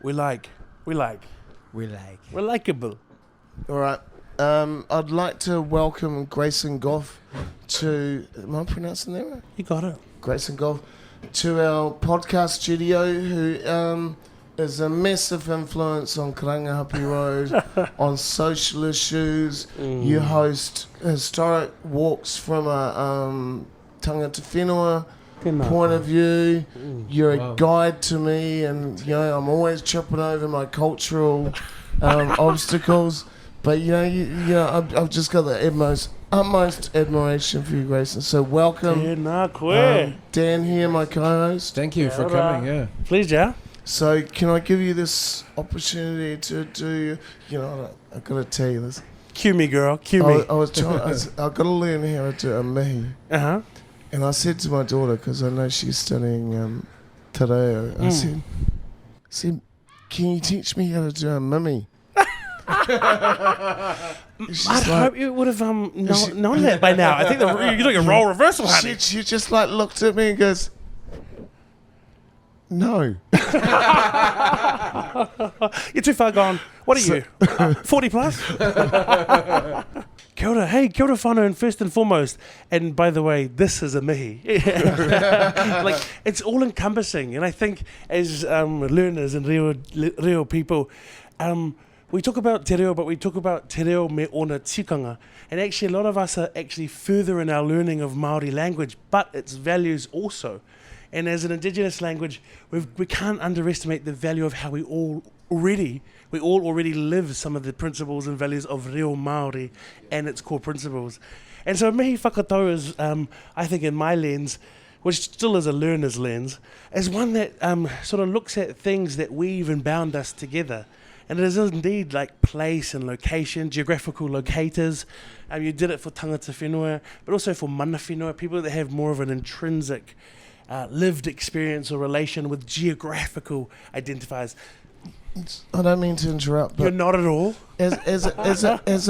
We're likeable. All right. I'd like to welcome Grayson Goff to... Am I pronouncing that right? You got it. Grayson Goff to our podcast studio, who is a massive influence on Karangahape Road, on social issues. You host historic walks from a tangata whenua point of view. You're a guide to me, and I'm always tripping over my cultural obstacles. But I've just got the utmost admiration for you, Grayson. So welcome. Dan here, my co-host. Thank you for coming. Yeah, please, yeah. So can I give you this opportunity to do? I've got to tell you this. Cue me, girl. Cue me. I've got to learn how to do a mihi. And I said to my daughter, because I know she's studying Te Reo, I said, can you teach me how to do a mimi? I'd hope you would have known that by now. I think you're doing a role reversal, honey. She just looked at me and goes, no. You're too far gone. What are you? 40 plus? Kia ora. Hey, kia ora whanau, and first and foremost, and by the way, this is a mihi. It's all encompassing, and I think as learners and reo people, we talk about Te Reo, but we talk about Te Reo me ona tikanga. And actually, a lot of us are actually further in our learning of Māori language, but its values also. And as an Indigenous language, we can't underestimate the value of how we all already live some of the principles and values of Reo Māori and its core principles. And so mihi whakatau is, I think in my lens, which still is a learner's lens, is one that sort of looks at things that weave and bound us together. And it is indeed like place and location, geographical locators. You did it for tangata whenua, but also for mana whenua, people that have more of an intrinsic lived experience or relation with geographical identifiers. I don't mean to interrupt, but you're not at all. As a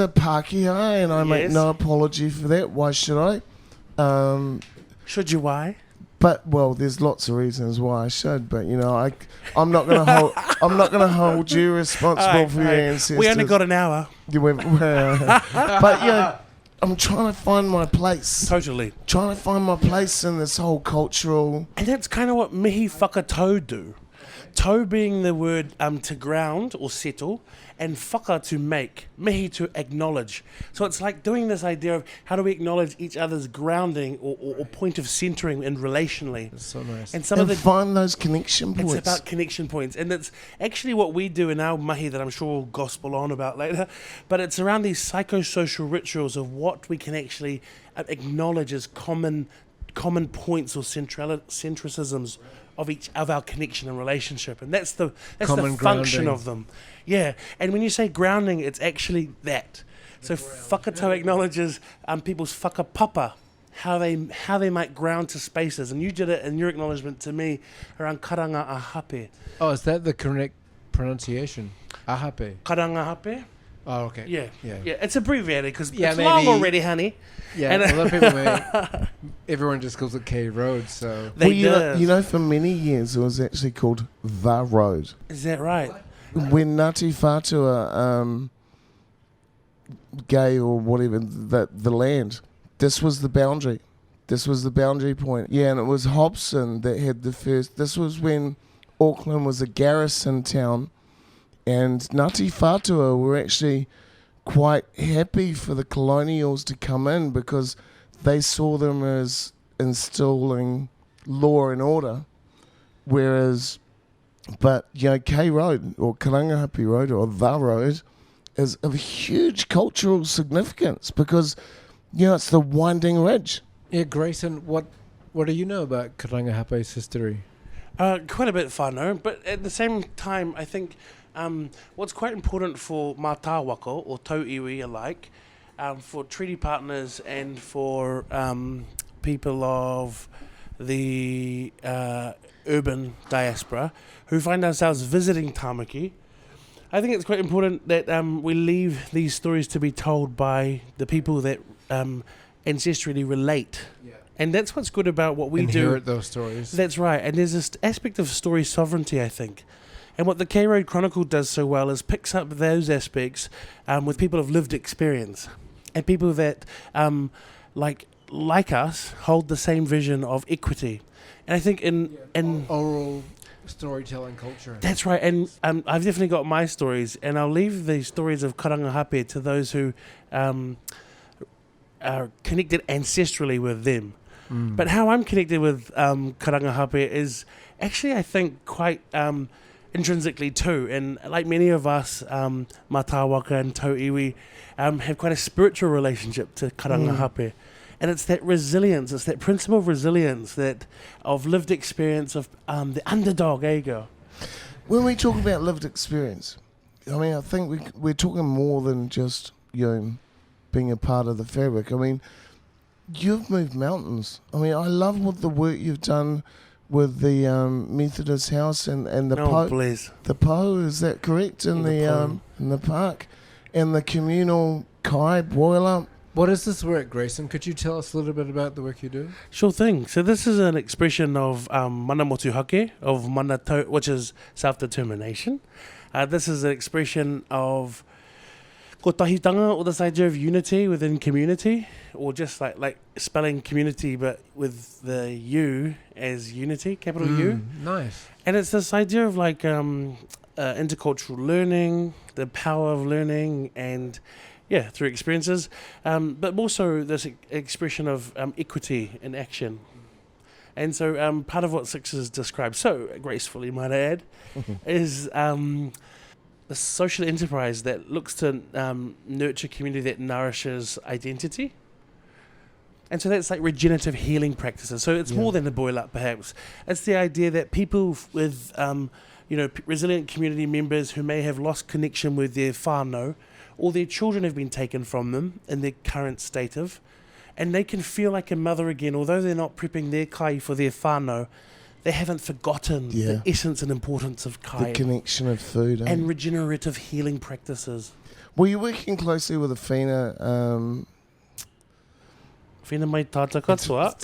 Pākehā, and I make no apology for that. Why should I? Should you? Why? But there's lots of reasons why I should. But I'm not going to hold you responsible for your ancestors. We only got an hour. But I'm trying to find my place. Totally. Trying to find my place in this whole cultural. And that's kind of what mihi whakatau do. Tau being the word to ground or settle, and whaka to make, mihi to acknowledge. So it's like doing this idea of how do we acknowledge each other's grounding or point of centering and relationally. That's so nice. And find those connection points. It's about connection points. And it's actually what we do in our mahi that I'm sure we'll gospel on about later. But it's around these psychosocial rituals of what we can actually acknowledge as common points or centricisms of our connection and relationship, and that's the function of them. Yeah, and when you say grounding, it's actually that. So whakatau acknowledges people's whakapapa, how they might ground to spaces, and you did it in your acknowledgement to me around karanga ahape. Oh, is that the correct pronunciation? Ahape. Karanga ahape. Oh, okay. Yeah. It's abbreviated because it's maybe, long already, honey. Yeah, and a lot of people everyone just calls it K Road, so... for many years it was actually called The Road. Is that right? When Ngāti Whātua gay or whatever, the land, this was the boundary. This was the boundary point. Yeah, and it was Hobson that had the first... This was when Auckland was a garrison town, and Ngāti Whātua were actually quite happy for the colonials to come in because they saw them as instilling law and order. But K Road or Karangahape Road or The Road is of huge cultural significance because, it's the winding ridge. Yeah, Grayson, what do you know about Karangahape's history? Quite a bit whānau, but at the same time, I think what's quite important for mātāwako or tauiwi alike, for treaty partners and for people of the urban diaspora who find ourselves visiting Tāmaki, I think it's quite important that we leave these stories to be told by the people that ancestrally relate. Yeah. And that's what's good about what we do. Inherit those stories. That's right. And there's this aspect of story sovereignty, I think. And what the Te Reo Chronicle does so well is picks up those aspects with people of lived experience and people that, like us, hold the same vision of equity. And I think in oral storytelling culture. That's right, and I've definitely got my stories, and I'll leave the stories of karangahape to those who are connected ancestrally with them. But how I'm connected with karangahape is actually, I think, quite intrinsically too. And like many of us, Mātāwaka and Tauiwi, have quite a spiritual relationship to karangahape. And it's that resilience, it's that principle of resilience, that of lived experience of the underdog ego. When we talk about lived experience, I mean, I think we're talking more than just, being a part of the fabric. I mean, you've moved mountains. I mean, I love what the work you've done with the Methodist house and the the po, is that correct? In the park, and the communal kai boiler. What is this work, Grayson? Could you tell us a little bit about the work you do? Sure thing. So this is an expression of mana motuhake, of mana which is self-determination. This is an expression of kotahitanga, or this idea of unity within community, or just like spelling community but with the U as unity, capital U. Nice. And it's this idea of intercultural learning, the power of learning, and through experiences, but more so this expression of equity in action. And so part of what Six has described so gracefully, might I add, is a social enterprise that looks to nurture community that nourishes identity. And so that's like regenerative healing practices. So it's more than a boil up, perhaps. It's the idea that people with resilient community members who may have lost connection with their whānau, or their children have been taken from them in their current state of, and they can feel like a mother again, although they're not prepping their kai for their whānau, they haven't forgotten the essence and importance of kai. The connection of food. And regenerative healing practices. Well, you're working closely with a Whina... Whina mai tātou katoa.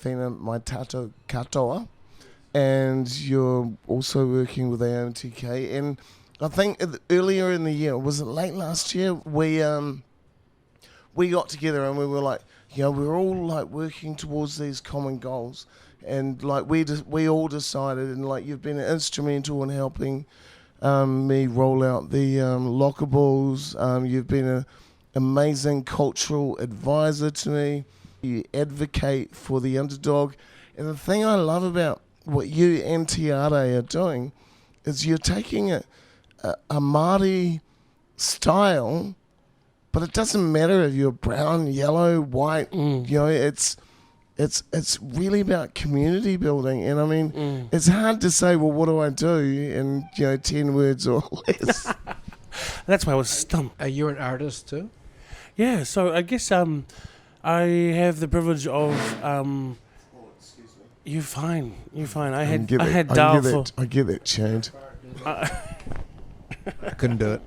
Whina mai tātou katoa. And you're also working with AMTK. And I think earlier in the year, was it late last year, we got together and we were like, we're all like working towards these common goals, and like we all decided, and like you've been instrumental in helping me roll out the lockables. You've been an amazing cultural advisor to me. You advocate for the underdog, and the thing I love about what you and Tiare are doing is you're taking a Māori style, but it doesn't matter if you're brown, yellow, white. It's really about community building. And I mean, it's hard to say, well, what do I do in 10 words or less. That's why I was stumped. Are you an artist too? Yeah, so I guess I have the privilege of excuse me. You're fine. I had I get that chant. I couldn't do it.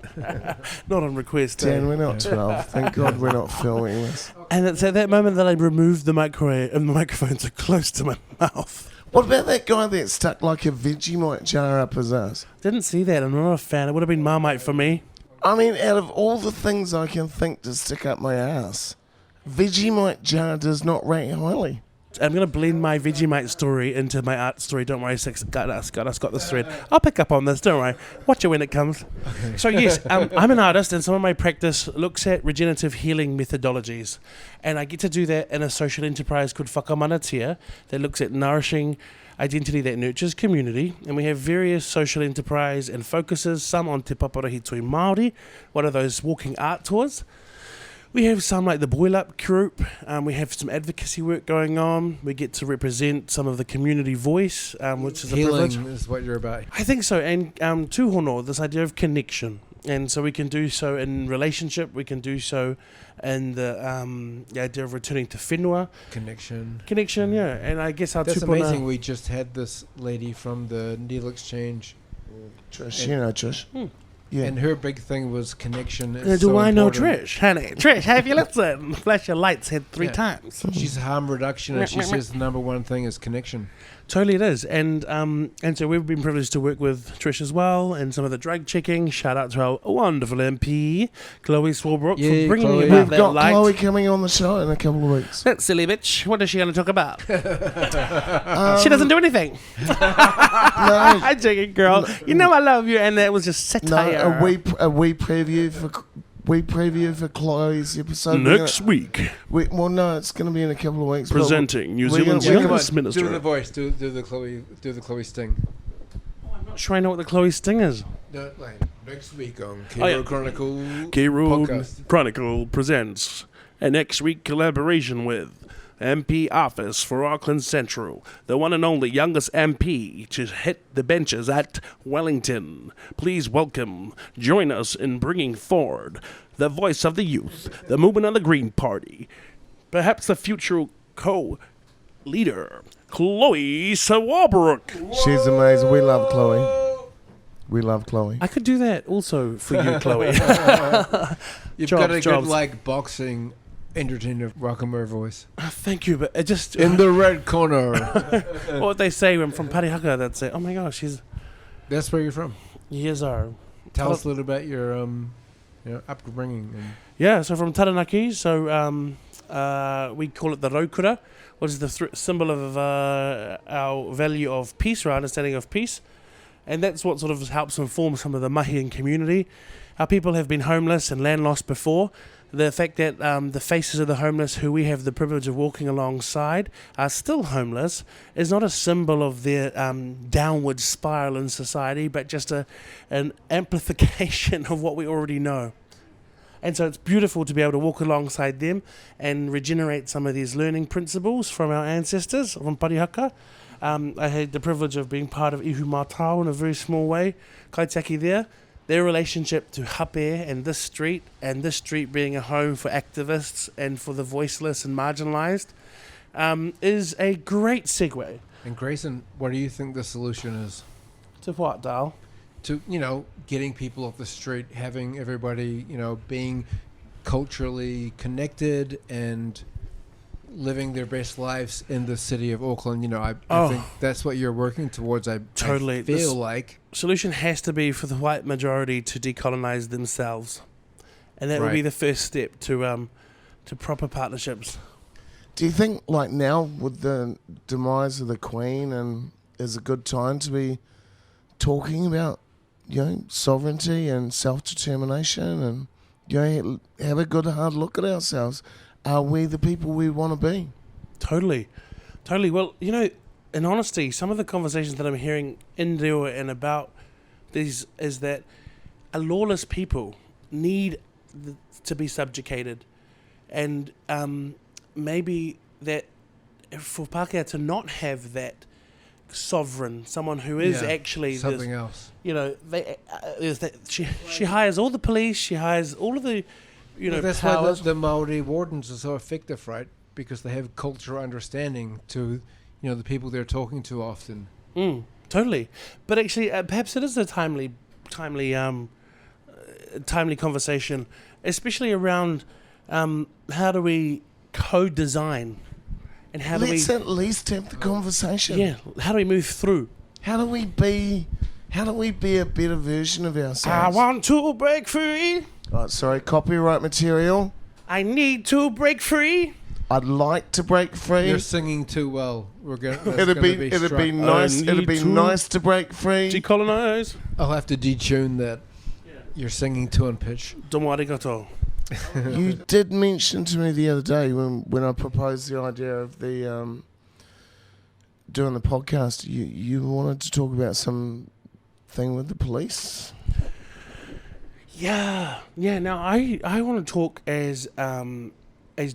Not on request. Dan, we're not 12. Thank God we're not filming this. And it's at that moment that I removed the microphone so close to my mouth. What about that guy that stuck like a Vegemite jar up his ass? Didn't see that. I'm not a fan. It would have been Marmite for me. I mean, out of all the things I can think to stick up my ass, Vegemite jar does not rank highly. I'm going to blend my Vegemite story into my art story. Don't worry, Six. Got this thread. I'll pick up on this. Don't worry. Watch it when it comes. Okay. So, yes, I'm an artist, and some of my practice looks at regenerative healing methodologies. And I get to do that in a social enterprise called Whakamanatia that looks at nourishing identity that nurtures community. And we have various social enterprise and focuses, some on Te Paparahi Māori. What are those walking art tours? We have some like the Boil Up group. We have some advocacy work going on. We get to represent some of the community voice, which is healing a privilege. Is what you're about. I think so. And tūhono, this idea of connection. And so we can do so in relationship. We can do so in the idea of returning to whenua. Connection, yeah. And I guess our that's amazing. We just had this lady from the Needle Exchange. Trish, Trish. Yeah. And her big thing was connection. Do So I know important. Trish, honey? Trish, have you listened? Flash your lights hit 3 Yeah. times. She's harm reduction, and she says the number one thing is connection. Totally it is. And so we've been privileged to work with Trish as well and some of the drug checking. Shout out to our wonderful MP, Chloe Swarbrook, Yay, for bringing Chloe. about We've that got light. Chloe coming on the show in a couple of weeks. That silly bitch. What is she going to talk about? She doesn't do anything. No, I'm joking, girl. You know I love you, and that was just no, satire. a wee preview for Chloe's episode. Next week, Well, no, it's going to be in a couple of weeks. but presenting New we're Zealand's gonna- Come on, youngest do the minister. voice. Do the Chloe sting. I'm not sure I know what the Chloe sting is. No, like next week on Oh, yeah. Chronicle Te Reo and podcast. Chronicle presents a next week collaboration with MP Office for Auckland Central, the one and only youngest MP to hit the benches at Wellington. Please welcome, join us in bringing forward the voice of the youth, the movement of the Green Party, perhaps the future co-leader, Chloe Swarbrook. She's amazing. We love Chloe. We love Chloe. I could do that also for you, Chloe. You've Jobs, got a jobs. good like boxing entertainer Rockamore voice. Thank you, but it just... In the red corner. what they say when from Parihaka, they'd say, oh my gosh, she's That's where you're from. years old. Tell us a little about your upbringing. And Yeah, so from Taranaki, so we call it the raukura, which is the symbol of our value of peace, or our understanding of peace. And that's what sort of helps inform some of the mahi and community. Our people have been homeless and land lost before. The fact that the faces of the homeless who we have the privilege of walking alongside are still homeless is not a symbol of their downward spiral in society, but just an amplification of what we already know. And so it's beautiful to be able to walk alongside them and regenerate some of these learning principles from our ancestors, from Parihaka. I had the privilege of being part of Ihu Mātau in a very small way, Kaitaki there. Their relationship to Hape and this street being a home for activists and for the voiceless and marginalised, is a great segue. And Grayson, what do you think the solution is? To what, Dal? To, getting people off the street, having everybody, being culturally connected and living their best lives in the city of Auckland. I think that's what you're working towards. Totally. I feel like. Solution has to be for the white majority to decolonize themselves. And that would be Right. the first step to proper partnerships. Do you think, like now, with the demise of the Queen, and is a good time to be talking about, sovereignty and self-determination, and have a good hard look at ourselves? Are we the people we want to be? Totally. Well, in honesty, some of the conversations that I'm hearing in Reo and about these is that a lawless people need to be subjugated, and maybe that for Pākehā to not have that sovereign, someone who is actually something this, else. is that she hires all the police, she hires all of the That's powers. why the Māori wardens are so effective, right? Because they have cultural understanding to, the people they're talking to often. Totally, but actually, perhaps it is a timely conversation, especially around how do we co-design, and how do Let's we at least have the conversation. how do we move through? How do we be a better version of ourselves? I want to break free. Oh, sorry, copyright material. I need to break free. I'd like to break free. You're singing too well. It'd be nice. I It'd be need to nice to break free. Decolonize. I'll have to detune that. You're singing too on pitch. Domo arigato. You did mention to me the other day when I proposed the idea of the doing the podcast. You wanted to talk about some thing with the police. Yeah. Now I want to talk as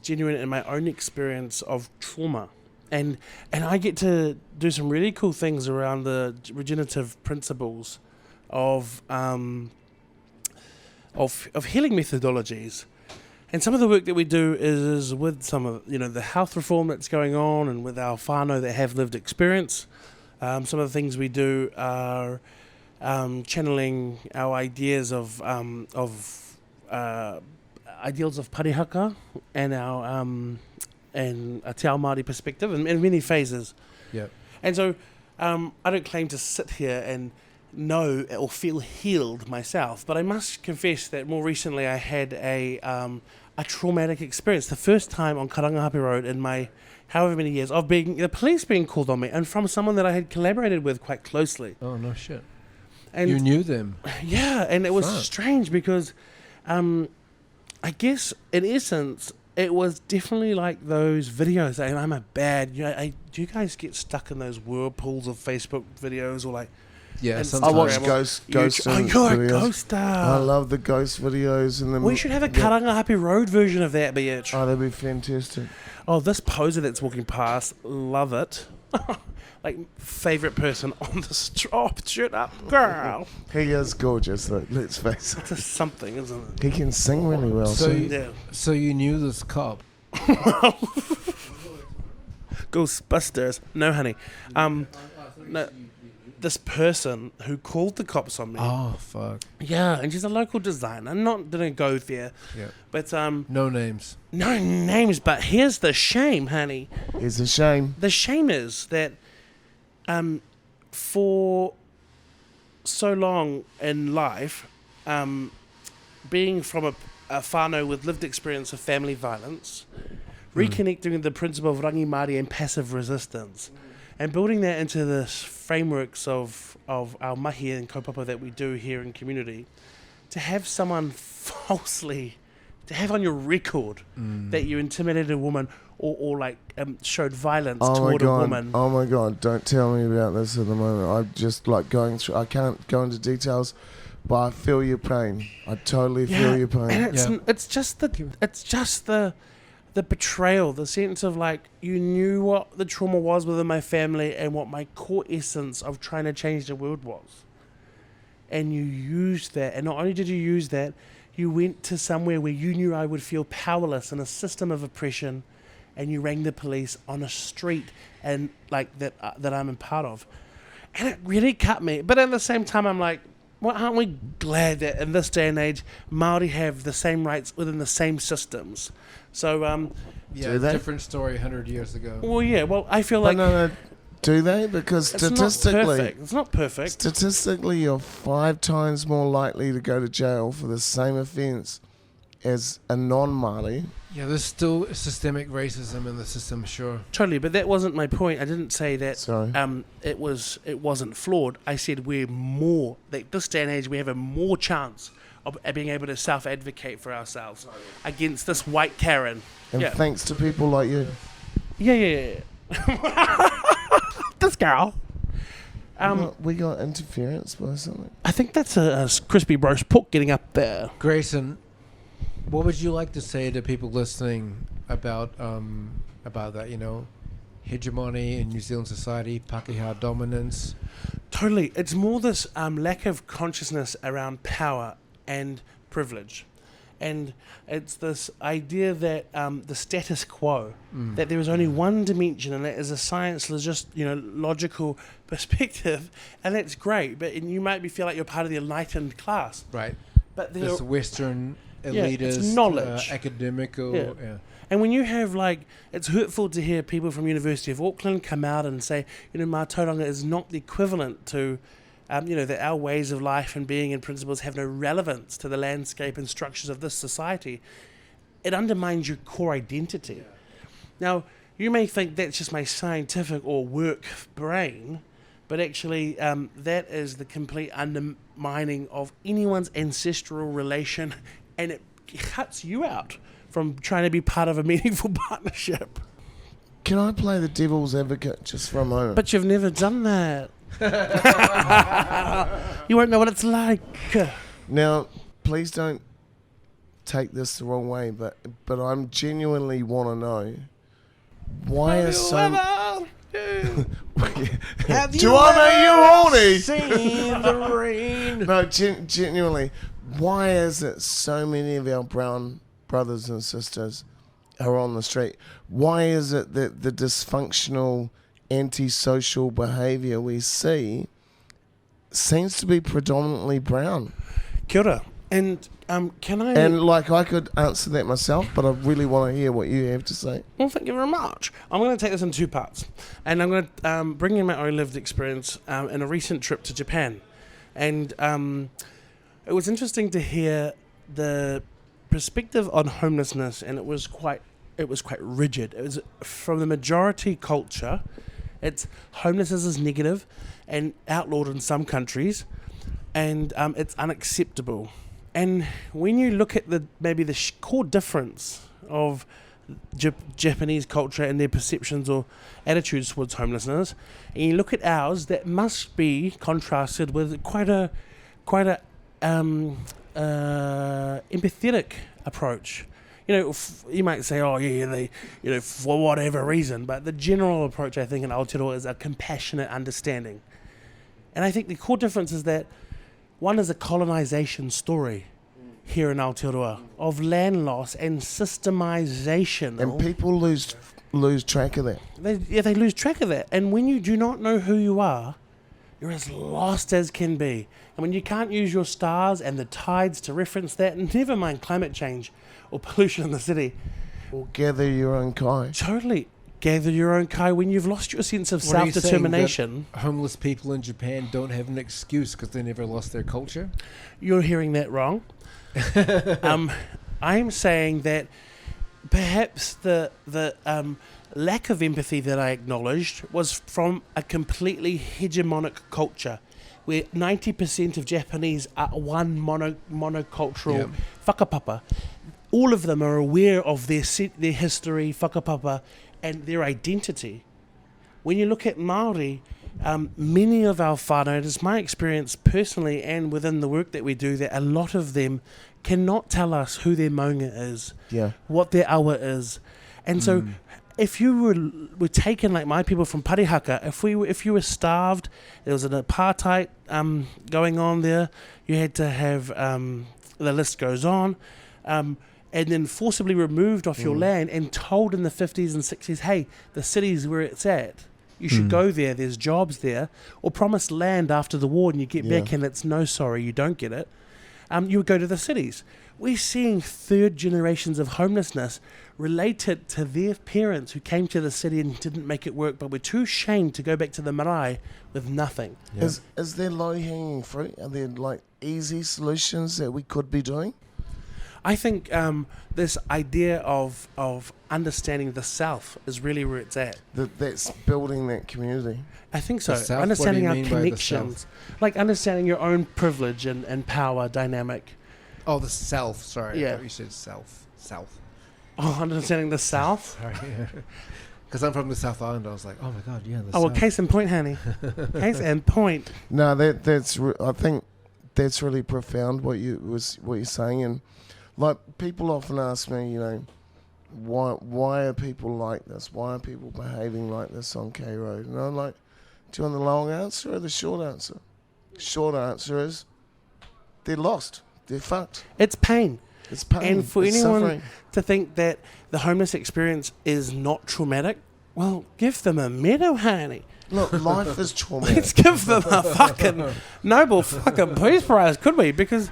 genuine in my own experience of trauma, and I get to do some really cool things around the regenerative principles of healing methodologies. And some of the work that we do is with some of the health reform that's going on, and with our whānau that have lived experience. Some of the things we do are channeling our ideas of ideals of parihaka and our and a Te Ao Māori perspective in many phases. Yep. And so I don't claim to sit here and know or feel healed myself, but I must confess that more recently I had a traumatic experience. The first time on Karangahape Road in my however many years of being the police being called on me, and from someone that I had collaborated with quite closely. Oh, no shit. And You knew them. yeah, and it was Fuck. strange because I guess in essence it was definitely like those videos. And I'm a bad. Do you guys get stuck in those whirlpools of Facebook videos or like? Yeah, And sometimes. I watch Instagram. ghost Oh, you're a videos. ghoster. I love the ghost videos and the. We should have a Karangahape Road version of that, bitch. Oh, that'd be fantastic. Oh, this poser that's walking past, love it. Like, favourite person on the strop. Shut up, girl. He is gorgeous, though, let's face it. It's just something, isn't it? He can sing really well. So too. you- Yeah. So you knew this cop. Ghostbusters. No, honey. No, this person who called the cops on me. Oh, fuck. Yeah, and she's a local designer. Didn't go there. Yeah. But, No names. no names, but here's the shame, honey. It's a shame. The shame is that for so long in life, being from a whānau with lived experience of family violence, reconnecting with the principle of rangi Māori and passive resistance, and building that into the frameworks of our mahi and kaupapa that we do here in community, to have someone falsely, to have on your record that you intimidated a woman or showed violence toward a woman. Oh my god, don't tell me about this at the moment. I'm just like going through, I can't go into details, but I feel your pain. I totally feel your pain. And it's just the betrayal, the sense of like you knew what the trauma was within my family and what my core essence of trying to change the world was. And you used that, and not only did you use that, you went to somewhere where you knew I would feel powerless in a system of oppression, and you rang the police on a street and like that I'm a part of, and it really cut me. But at the same time, I'm like, well, aren't we glad that in this day and age, Māori have the same rights within the same systems? So, Yeah, Do they? different story 100 years ago. well, yeah. Well, I feel But like no, do they? Because it's not statistically, perfect. It's not perfect. statistically, you're 5 times more likely to go to jail for the same offence as a non-Māori. Yeah, there's still systemic racism in the system, sure. Totally, but that wasn't my point. I didn't say that. Sorry. It wasn't flawed. I said we're more like this day and age. We have a more chance of being able to self-advocate for ourselves against this white Karen. And Yeah. thanks to people like you. Yeah. This girl. We got interference by something. I think that's a crispy roast pork getting up there. Grayson, what would you like to say to people listening about that, hegemony in New Zealand society, Pākehā dominance? Totally. It's more this lack of consciousness around power and privilege. And it's this idea that the status quo, that there is only one dimension, and that is a science, logical perspective, and that's great. But you might feel like you're part of the enlightened class. Right. But there, This Western Yeah, it's elitist, knowledge. academical. Yeah. Yeah. and when you have it's hurtful to hear people from University of Auckland come out and say, mā tauranga is not the equivalent to, that our ways of life and being and principles have no relevance to the landscape and structures of this society. It undermines your core identity. Now, you may think that's just my scientific or work brain, but actually that is the complete undermining of anyone's ancestral relation, and it cuts you out from trying to be part of a meaningful partnership. Can I play the devil's advocate just for a moment? But you've never done that. You won't know what it's like. Now, please don't take this the wrong way, but I genuinely want to know why Have is you so. Have Do I know you horny? seen the rain? No, genuinely, why is it so many of our brown brothers and sisters are on the street? Why is it that the dysfunctional, antisocial behaviour we see seems to be predominantly brown. Kia ora. And can I... And like I could answer that myself, but I really want to hear what you have to say. Well, thank you very much. I'm going to take this in 2 parts. And I'm going to bring in my own lived experience in a recent trip to Japan. And it was interesting to hear the perspective on homelessness, and it was quite rigid. It was from the majority culture. It's homelessness is negative and outlawed in some countries, and it's unacceptable. And when you look at maybe the core difference of Japanese culture and their perceptions or attitudes towards homelessness, and you look at ours, that must be contrasted with quite a empathetic approach. You know, you might say, oh yeah, they, you know, for whatever reason, but the general approach, I think, in Aotearoa is a compassionate understanding. And I think the core difference is that one is a colonization story here in Aotearoa of land loss and systemization. And people lose track of that. They lose track of that. And when you do not know who you are, you're as lost as can be. And when you can't use your stars and the tides to reference that, and never mind climate change or pollution in the city. Or gather your own kai. Totally. Gather your own kai when you've lost your sense of What are you saying, self-determination. that homeless people in Japan don't have an excuse because they never lost their culture? You're hearing that wrong. I'm saying that perhaps the lack of empathy that I acknowledged was from a completely hegemonic culture where 90% of Japanese are one monocultural whakapapa. All of them are aware of their history, whakapapa, and their identity. When you look at Māori, many of our whānau, it is my experience personally and within the work that we do, that a lot of them cannot tell us who their maunga is, what their awa is. And so if you were taken, like my people from Parihaka, if you were starved, there was an apartheid going on there, you had to have, the list goes on, and then forcibly removed off your land and told in the 50s and 60s, hey, the city's where it's at. You should go there, there's jobs there, or promised land after the war and you get back and it's no sorry, you don't get it. You would go to the cities. We're seeing third generations of homelessness related to their parents who came to the city and didn't make it work, but were too ashamed to go back to the marae with nothing. Yeah. Is there low-hanging fruit? Are there like easy solutions that we could be doing? I think this idea of understanding the self is really where it's at. That's building that community. I think so. The self? Understanding What our do you mean by the connections. Like understanding your own privilege and power dynamic. Oh, the self. Sorry. Yeah. I thought you said self. Oh, understanding the South? Sorry. Because I'm from the South Island. I was like, oh my God, yeah, the Oh, well, South. case in point, honey. Case in point. No, I think that's really profound what you're saying. And like people often ask me, you know, why are people like this? Why are people behaving like this on K Road? And I'm like, do you want the long answer or the short answer? Short answer is they're lost. They're fucked. It's pain. It's pain. And for it's anyone suffering. to think that the homeless experience is not traumatic, well, give them a medal, honey. Look, life is traumatic. Let's give them a fucking Nobel fucking Peace Prize, could we? Because,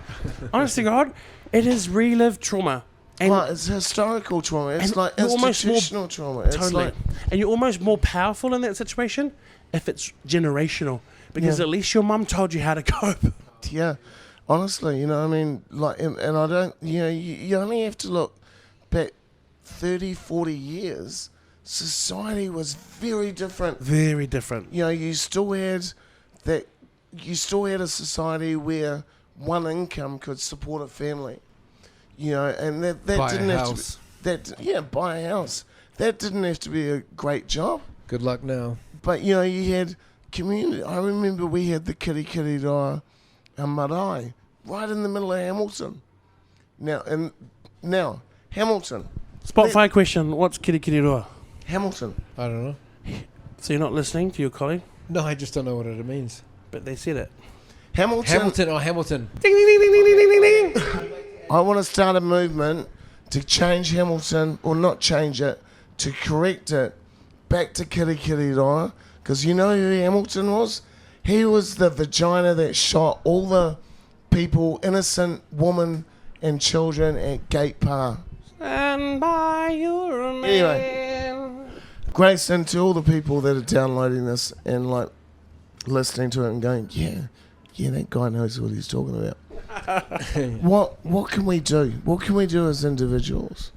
honestly, God, it is relived trauma. And Well, it's historical trauma. It's and like you're almost more- institutional trauma. It's totally. like, And you're almost more powerful in that situation if it's generational. Because Yeah. at least your mum told you how to cope. yeah, honestly, you know, I mean, like, and I don't, you know, you only have to look back 30, 40 years. Society was very different. Very different. You know, you still had a society where one income could support a family. You know, and that Buy didn't a have house. buy a house. That didn't have to be a great job. Good luck now. But, you know, you had community. I remember we had the Kiri Roa Marae right in the middle of Hamilton. Now, Hamilton. Spotlight question, what's Kiri Roa? Hamilton. I don't know. So you're not listening to your colleague? No, I just don't know what it means. But they said it. Hamilton. Hamilton. Ding, ding, ding, ding, ding, ding, ding, ding. I want to start a movement to change Hamilton, or not change it, to correct it back to Kiri Roa. Because you know who Hamilton was? He was the vagina that shot all the people, innocent women and children at Gate Park. And by your man. Anyway, Grayson, to all the people that are downloading this and like listening to it and going, yeah, that guy knows what he's talking about. What can we do? What can we do as individuals?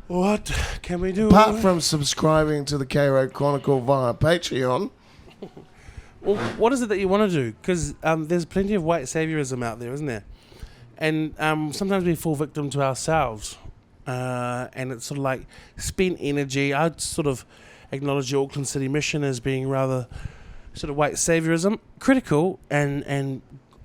What can we do? Apart from subscribing to the Te Reo Chronicle via Patreon. Well, what is it that you want to do? Because there's plenty of white saviorism out there, isn't there? And sometimes we fall victim to ourselves. And it's sort of like spent energy. I'd sort of acknowledge the Auckland City Mission as being rather sort of white saviorism. Critical and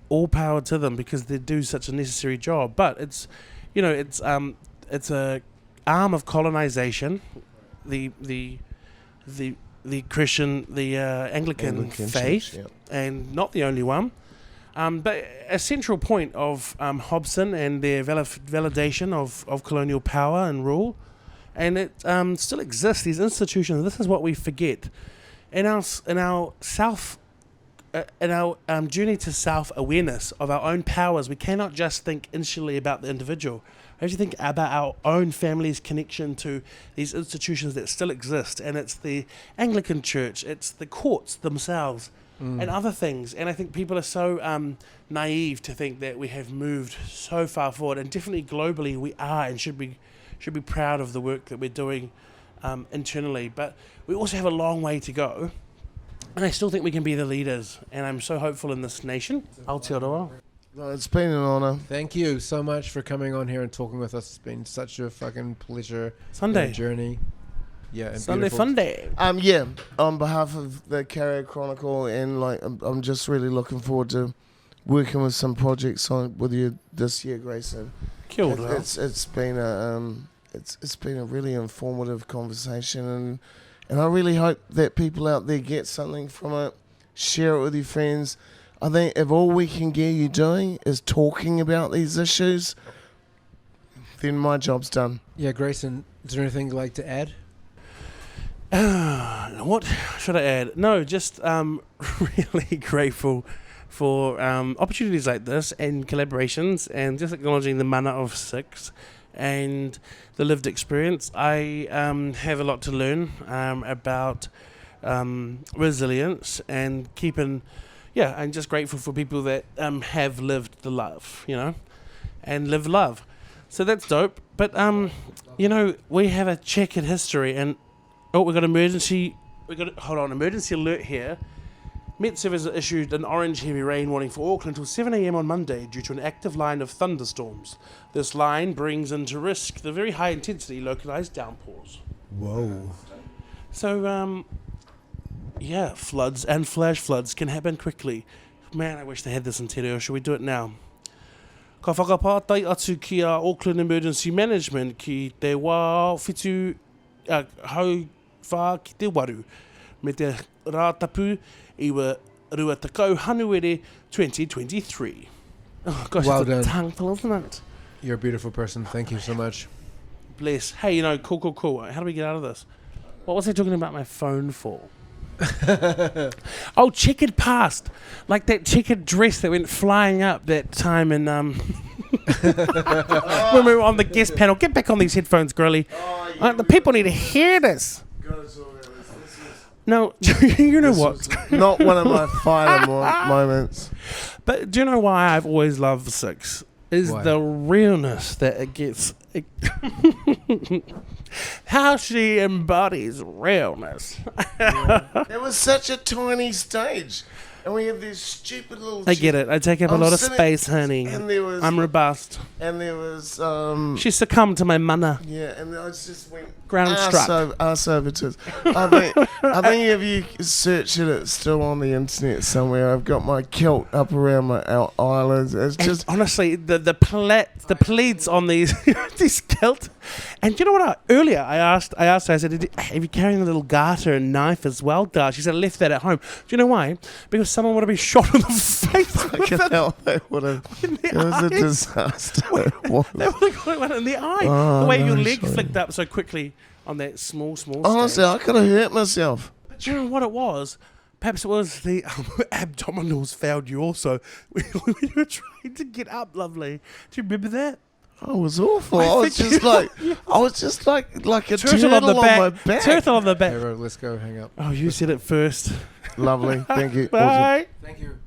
all power to them because they do such a necessary job. But it's, it's a arm of colonization, the Christian, the Anglican faith, Church, and not the only one. But a central point of Hobson and their validation of colonial power and rule, and it still exists. These institutions. This is what we forget in our journey to self-awareness of our own powers. We cannot just think insularly about the individual. We have to think about our own family's connection to these institutions that still exist, and it's the Anglican Church, it's the courts themselves, and other things. And I think people are so naive to think that we have moved so far forward, and definitely globally we are, and should be proud of the work that we're doing internally. But we also have a long way to go, and I still think we can be the leaders. And I'm so hopeful in this nation. Aotearoa. No, it's been an honour. Thank you so much for coming on here and talking with us. It's been such a fucking pleasure. Sunday. And journey. Yeah, and Sunday beautiful. fun day. On behalf of the Te Reo Chronicle, and like I'm just really looking forward to working with some projects with you this year, Grayson. Kia ora. It's been a really informative conversation, and I really hope that people out there get something from it. Share it with your friends. I think if all we can get you doing is talking about these issues, then my job's done. Yeah, Grayson, is there anything you'd like to add? What should I add? No, just really grateful for opportunities like this and collaborations, and just acknowledging the mana of Six and the lived experience. I have a lot to learn about resilience and keeping... Yeah, I'm just grateful for people that have lived the love, and live love. So that's dope. But, we have a checkered history, and we've got emergency alert here. Met Service issued an orange heavy rain warning for Auckland until 7 a.m. on Monday due to an active line of thunderstorms. This line brings into risk the very high intensity localised downpours. Whoa. So, floods and flash floods can happen quickly. Man, I wish they had this in Te Reo. Should we do it now? Ka whakapātai atu ki a Auckland Emergency Management ki te wā whitu hau whā ki te waru. Me te rātapu iwa rua takau hanuere 2023. Oh gosh, Well it's a done. tongue full, isn't it? You're a beautiful person. Thank you so much. Bless. Hey, cool. How do we get out of this? What was I talking about my phone for? Checkered past, like that checkered dress that went flying up that time in when we were on the guest panel. Get back on these headphones, Grilly. The people need to hear this. No, you know what? Not one of my fighter moments. But do you know why I've always loved Six? Is Why? the realness that it gets. How she embodies realness. It was such a tiny stage, and we have these stupid little... I get it. I take up a I'm lot of sitting- space, honey. And there was... I'm robust. And there was... She succumbed to my mana. Yeah, and I just went... Ground struck. Arse over to it. I think if you search it, it's still on the internet somewhere. I've got my kilt up around my eyelids. It's And just... honestly, the pleats on these these kilt. And do you know what? Earlier I asked her, I said, "Are you carrying a little garter and knife as well, Dar?" She said, "I left that at home." Do you know why? Because someone would have been shot in the face. Fucking hell, they would have... It was a disaster. It was. They would have got one in the eye. Oh, the way no, your leg sorry. flicked up so quickly on that small Honestly, stage. I could have hurt myself. But do you know what it was? Perhaps it was the abdominals failed you also. When you were trying to get up, lovely. Do you remember that? I was awful. I was just like a turtle on my back. Turtle on the back. Hey, bro, let's go hang up. Oh, you said it first. Lovely. Thank you. Bye. Thank you.